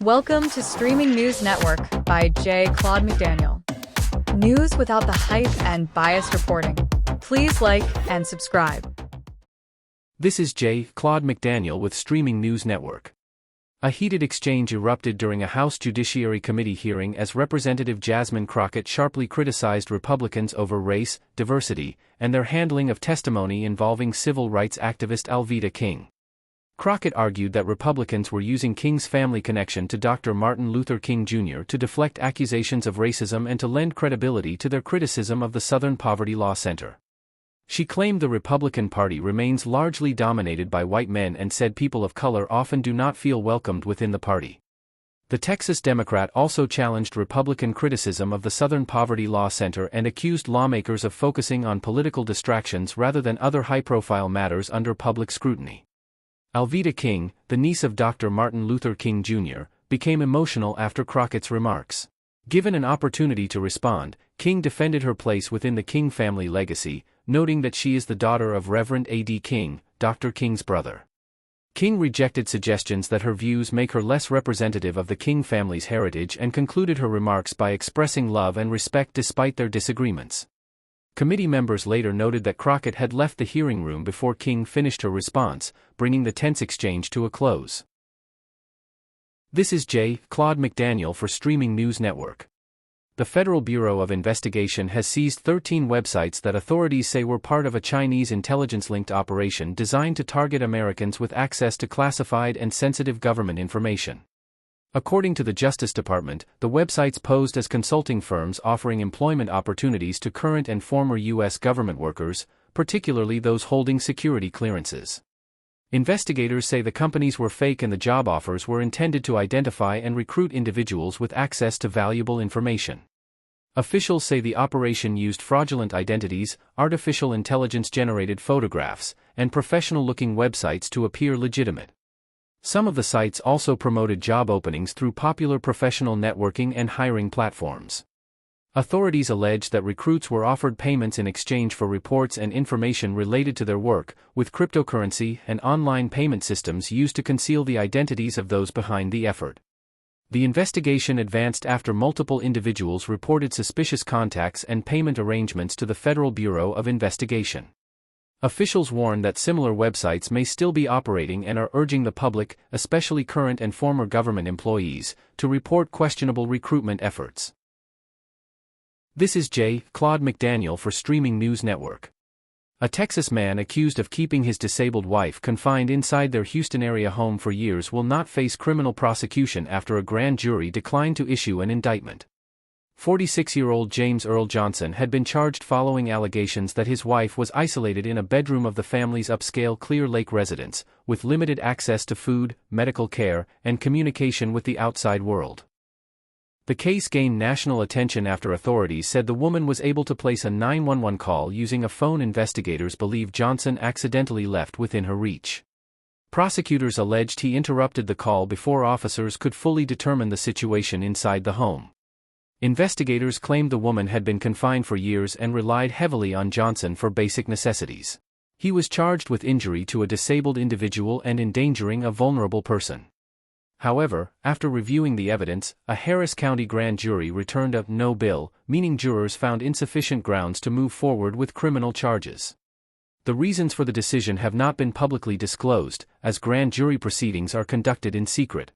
Welcome to Streaming News Network by Claude McDaniel. News without the hype and biased reporting. Please like and subscribe. This is Claude McDaniel with Streaming News Network. A heated exchange erupted during a House Judiciary Committee hearing as Representative Jasmine Crockett sharply criticized Republicans over race, diversity, and their handling of testimony involving civil rights activist Alveda King. Crockett argued that Republicans were using King's family connection to Dr. Martin Luther King Jr. to deflect accusations of racism and to lend credibility to their criticism of the Southern Poverty Law Center. She claimed the Republican Party remains largely dominated by white men and said people of color often do not feel welcomed within the party. The Texas Democrat also challenged Republican criticism of the Southern Poverty Law Center and accused lawmakers of focusing on political distractions rather than other high-profile matters under public scrutiny. Alveda King, the niece of Dr. Martin Luther King Jr., became emotional after Crockett's remarks. Given an opportunity to respond, King defended her place within the King family legacy, noting that she is the daughter of Reverend A.D. King, Dr. King's brother. King rejected suggestions that her views make her less representative of the King family's heritage and concluded her remarks by expressing love and respect despite their disagreements. Committee members later noted that Crockett had left the hearing room before King finished her response, bringing the tense exchange to a close. This is Claude McDaniel for Streaming News Network. The Federal Bureau of Investigation has seized 13 websites that authorities say were part of a Chinese intelligence-linked operation designed to target Americans with access to classified and sensitive government information. According to the Justice Department, the websites posed as consulting firms offering employment opportunities to current and former U.S. government workers, particularly those holding security clearances. Investigators say the companies were fake and the job offers were intended to identify and recruit individuals with access to valuable information. Officials say the operation used fraudulent identities, artificial intelligence-generated photographs, and professional-looking websites to appear legitimate. Some of the sites also promoted job openings through popular professional networking and hiring platforms. Authorities allege that recruits were offered payments in exchange for reports and information related to their work, with cryptocurrency and online payment systems used to conceal the identities of those behind the effort. The investigation advanced after multiple individuals reported suspicious contacts and payment arrangements to the Federal Bureau of Investigation. Officials warn that similar websites may still be operating and are urging the public, especially current and former government employees, to report questionable recruitment efforts. This is Claude McDaniel for Streaming News Network. A Texas man accused of keeping his disabled wife confined inside their Houston area home for years will not face criminal prosecution after a grand jury declined to issue an indictment. 46-year-old James Earl Johnson had been charged following allegations that his wife was isolated in a bedroom of the family's upscale Clear Lake residence, with limited access to food, medical care, and communication with the outside world. The case gained national attention after authorities said the woman was able to place a 911 call using a phone investigators believe Johnson accidentally left within her reach. Prosecutors alleged he interrupted the call before officers could fully determine the situation inside the home. Investigators claimed the woman had been confined for years and relied heavily on Johnson for basic necessities. He was charged with injury to a disabled individual and endangering a vulnerable person. However, after reviewing the evidence, a Harris County grand jury returned a no bill, meaning jurors found insufficient grounds to move forward with criminal charges. The reasons for the decision have not been publicly disclosed, as grand jury proceedings are conducted in secret.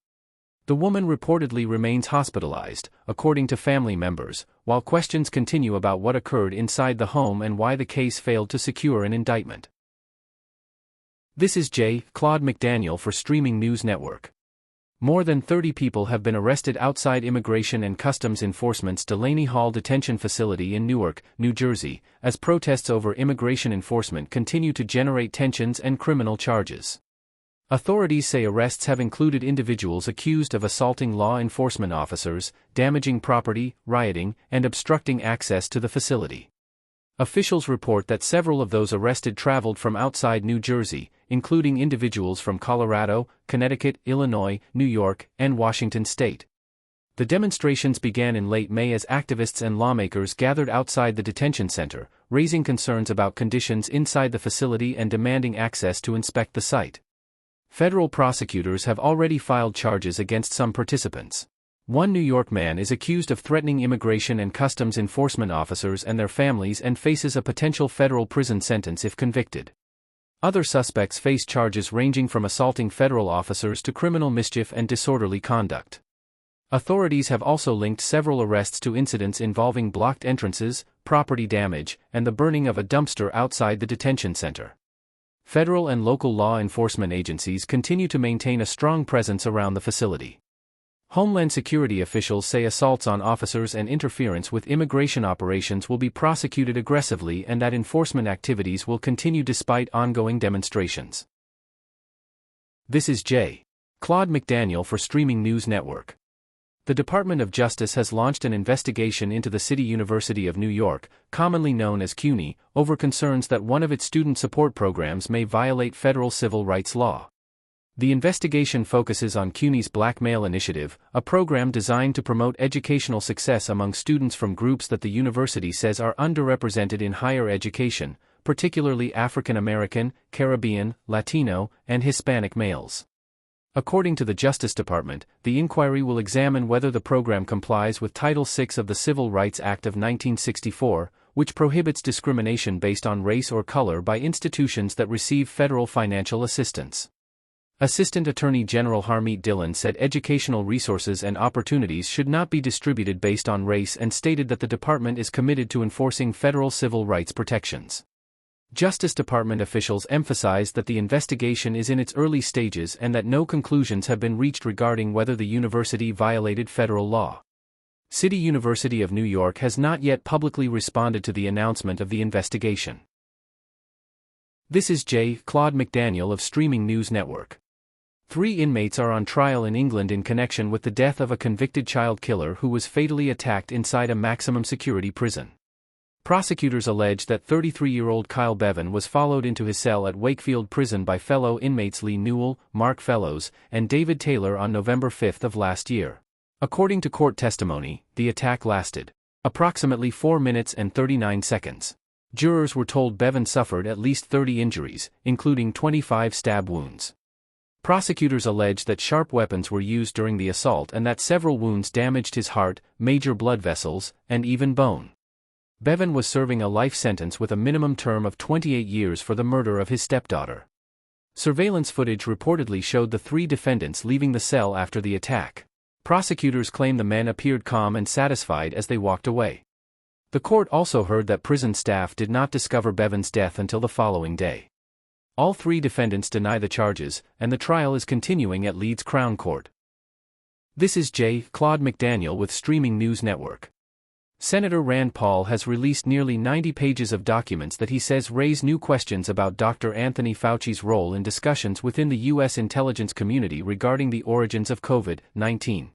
The woman reportedly remains hospitalized, according to family members, while questions continue about what occurred inside the home and why the case failed to secure an indictment. This is Claude McDaniel for Streaming News Network. More than 30 people have been arrested outside Immigration and Customs Enforcement's Delaney Hall detention facility in Newark, New Jersey, as protests over immigration enforcement continue to generate tensions and criminal charges. Authorities say arrests have included individuals accused of assaulting law enforcement officers, damaging property, rioting, and obstructing access to the facility. Officials report that several of those arrested traveled from outside New Jersey, including individuals from Colorado, Connecticut, Illinois, New York, and Washington state. The demonstrations began in late May as activists and lawmakers gathered outside the detention center, raising concerns about conditions inside the facility and demanding access to inspect the site. Federal prosecutors have already filed charges against some participants. One New York man is accused of threatening immigration and customs enforcement officers and their families and faces a potential federal prison sentence if convicted. Other suspects face charges ranging from assaulting federal officers to criminal mischief and disorderly conduct. Authorities have also linked several arrests to incidents involving blocked entrances, property damage, and the burning of a dumpster outside the detention center. Federal and local law enforcement agencies continue to maintain a strong presence around the facility. Homeland Security officials say assaults on officers and interference with immigration operations will be prosecuted aggressively and that enforcement activities will continue despite ongoing demonstrations. This is J. Claude McDaniel for Streaming News Network. The Department of Justice has launched an investigation into the City University of New York, commonly known as CUNY, over concerns that one of its student support programs may violate federal civil rights law. The investigation focuses on CUNY's Black Male Initiative, a program designed to promote educational success among students from groups that the university says are underrepresented in higher education, particularly African American, Caribbean, Latino, and Hispanic males. According to the Justice Department, the inquiry will examine whether the program complies with Title VI of the Civil Rights Act of 1964, which prohibits discrimination based on race or color by institutions that receive federal financial assistance. Assistant Attorney General Harmeet Dillon said educational resources and opportunities should not be distributed based on race and stated that the department is committed to enforcing federal civil rights protections. Justice Department officials emphasized that the investigation is in its early stages and that no conclusions have been reached regarding whether the university violated federal law. City University of New York has not yet publicly responded to the announcement of the investigation. This is J. Claude McDaniel of Streaming News Network. 3 inmates are on trial in England in connection with the death of a convicted child killer who was fatally attacked inside a maximum security prison. Prosecutors allege that 33-year-old Kyle Bevan was followed into his cell at Wakefield Prison by fellow inmates Lee Newell, Mark Fellows, and David Taylor on November 5 of last year. According to court testimony, the attack lasted approximately 4 minutes and 39 seconds. Jurors were told Bevan suffered at least 30 injuries, including 25 stab wounds. Prosecutors allege that sharp weapons were used during the assault and that several wounds damaged his heart, major blood vessels, and even bone. Bevan was serving a life sentence with a minimum term of 28 years for the murder of his stepdaughter. Surveillance footage reportedly showed the 3 defendants leaving the cell after the attack. Prosecutors claim the men appeared calm and satisfied as they walked away. The court also heard that prison staff did not discover Bevan's death until the following day. All 3 defendants deny the charges, and the trial is continuing at Leeds Crown Court. This is J. Claude McDaniel with Streaming News Network. Senator Rand Paul has released nearly 90 pages of documents that he says raise new questions about Dr. Anthony Fauci's role in discussions within the U.S. intelligence community regarding the origins of COVID-19.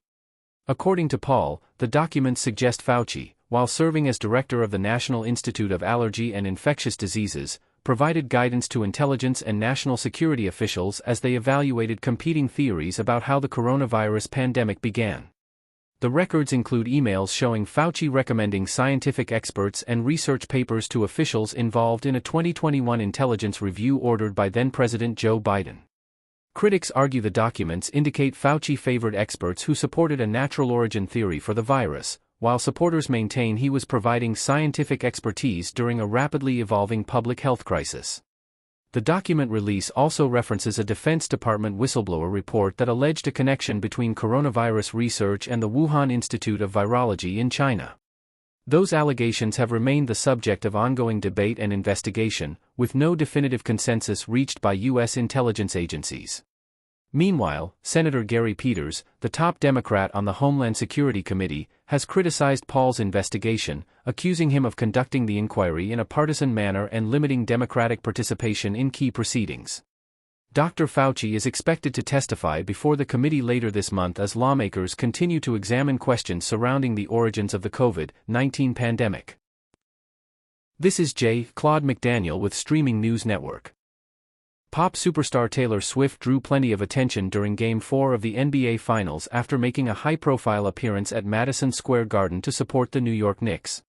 According to Paul, the documents suggest Fauci, while serving as director of the National Institute of Allergy and Infectious Diseases, provided guidance to intelligence and national security officials as they evaluated competing theories about how the coronavirus pandemic began. The records include emails showing Fauci recommending scientific experts and research papers to officials involved in a 2021 intelligence review ordered by then-President Joe Biden. Critics argue the documents indicate Fauci favored experts who supported a natural origin theory for the virus, while supporters maintain he was providing scientific expertise during a rapidly evolving public health crisis. The document release also references a Defense Department whistleblower report that alleged a connection between coronavirus research and the Wuhan Institute of Virology in China. Those allegations have remained the subject of ongoing debate and investigation, with no definitive consensus reached by U.S. intelligence agencies. Meanwhile, Senator Gary Peters, the top Democrat on the Homeland Security Committee, has criticized Paul's investigation, accusing him of conducting the inquiry in a partisan manner and limiting Democratic participation in key proceedings. Dr. Fauci is expected to testify before the committee later this month as lawmakers continue to examine questions surrounding the origins of the COVID-19 pandemic. This is J. Claude McDaniel with Streaming News Network. Pop superstar Taylor Swift drew plenty of attention during Game 4 of the NBA Finals after making a high-profile appearance at Madison Square Garden to support the New York Knicks.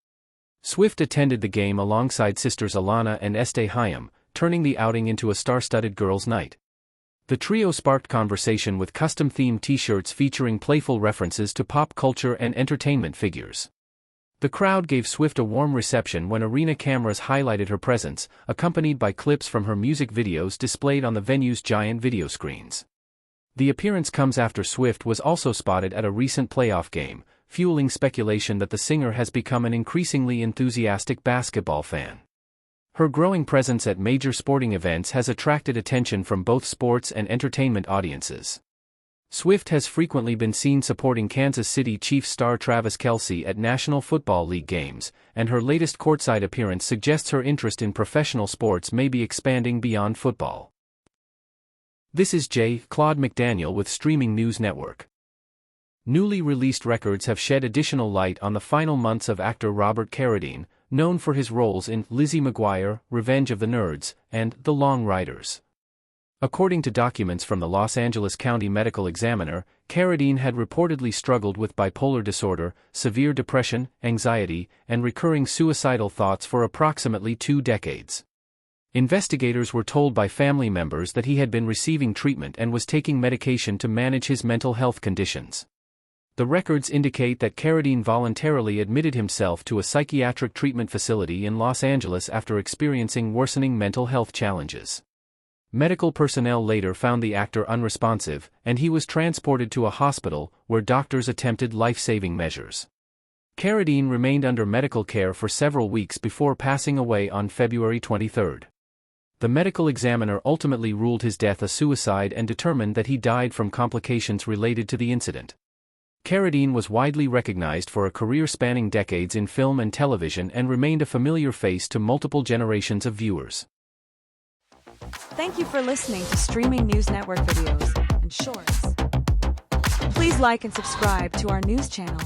Swift attended the game alongside sisters Alana and Estee Hayem, turning the outing into a star-studded girls' night. The trio sparked conversation with custom-themed t-shirts featuring playful references to pop culture and entertainment figures. The crowd gave Swift a warm reception when arena cameras highlighted her presence, accompanied by clips from her music videos displayed on the venue's giant video screens. The appearance comes after Swift was also spotted at a recent playoff game, fueling speculation that the singer has become an increasingly enthusiastic basketball fan. Her growing presence at major sporting events has attracted attention from both sports and entertainment audiences. Swift has frequently been seen supporting Kansas City Chiefs star Travis Kelce at National Football League games, and her latest courtside appearance suggests her interest in professional sports may be expanding beyond football. This is Claude McDaniel with Streaming News Network. Newly released records have shed additional light on the final months of actor Robert Carradine, known for his roles in Lizzie McGuire, Revenge of the Nerds, and The Long Riders. According to documents from the Los Angeles County Medical Examiner, Carradine had reportedly struggled with bipolar disorder, severe depression, anxiety, and recurring suicidal thoughts for approximately 2 decades. Investigators were told by family members that he had been receiving treatment and was taking medication to manage his mental health conditions. The records indicate that Carradine voluntarily admitted himself to a psychiatric treatment facility in Los Angeles after experiencing worsening mental health challenges. Medical personnel later found the actor unresponsive, and he was transported to a hospital, where doctors attempted life-saving measures. Carradine remained under medical care for several weeks before passing away on February 23. The medical examiner ultimately ruled his death a suicide and determined that he died from complications related to the incident. Carradine was widely recognized for a career spanning decades in film and television and remained a familiar face to multiple generations of viewers. Thank you for listening to Streaming News Network videos and shorts. Please like and subscribe to our news channel.